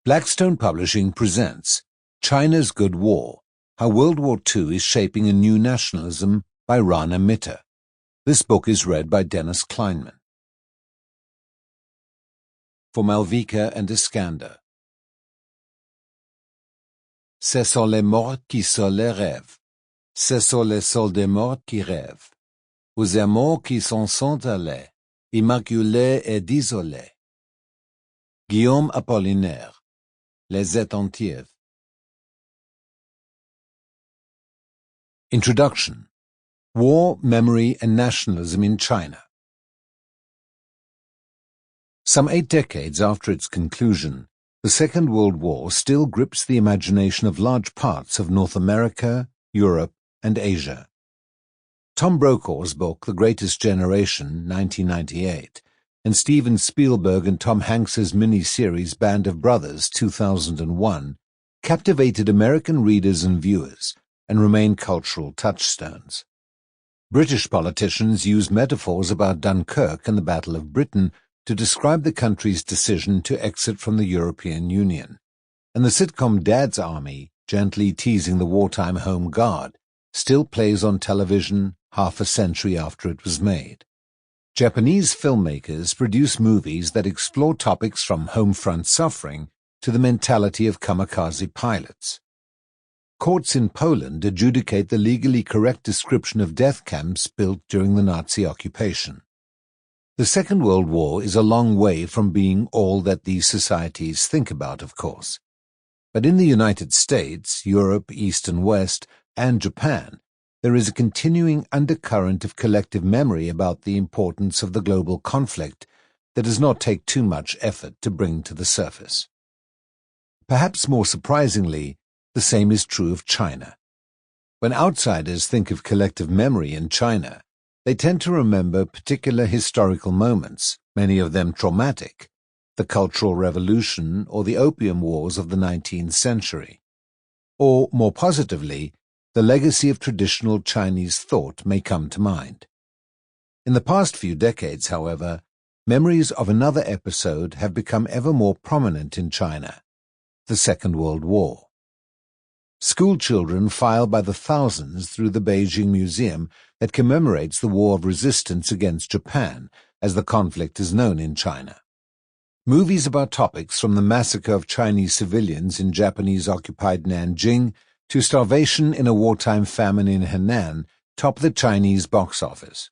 Blackstone Publishing presents China's Good War, How World War II is Shaping a New Nationalism by Rana Mitter. This book is read by Dennis Kleinman. For Malvika and Iskander. Ce sont les morts qui sont les rêves. Ce sont les soldats morts qui rêvent. Aux amours qui s'en sont allés, immaculés et désolés. Guillaume Apollinaire. Les Étantiers. Introduction. War, Memory and Nationalism in China. Some 8 decades after its conclusion, the Second World War still grips the imagination of large parts of North America, Europe, and Asia. Tom Brokaw's book, The Greatest Generation, 1998, and Steven Spielberg and Tom Hanks's mini-series Band of Brothers, 2001, captivated American readers and viewers and remain cultural touchstones. British politicians used metaphors about Dunkirk and the Battle of Britain to describe the country's decision to exit from the European Union, and the sitcom Dad's Army, gently teasing the wartime Home Guard, still plays on television half a century after it was made. Japanese filmmakers produce movies that explore topics from home front suffering to the mentality of kamikaze pilots. Courts in Poland adjudicate the legally correct description of death camps built during the Nazi occupation. The Second World War is a long way from being all that these societies think about, of course. But in the United States, Europe, East and West, and Japan, there is a continuing undercurrent of collective memory about the importance of the global conflict that does not take too much effort to bring to the surface. Perhaps more surprisingly, the same is true of China. When outsiders think of collective memory in China, they tend to remember particular historical moments, many of them traumatic, the Cultural Revolution or the Opium Wars of the 19th century. Or, more positively, the legacy of traditional Chinese thought may come to mind. In the past few decades, however, memories of another episode have become ever more prominent in China, the Second World War. School children file by the thousands through the Beijing Museum that commemorates the War of Resistance against Japan, as the conflict is known in China. Movies about topics from the massacre of Chinese civilians in Japanese-occupied Nanjing to starvation in a wartime famine in Henan top the Chinese box office.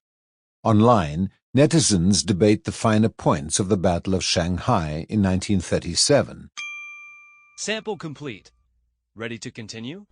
Online, netizens debate the finer points of the Battle of Shanghai in 1937. Sample complete. Ready to continue?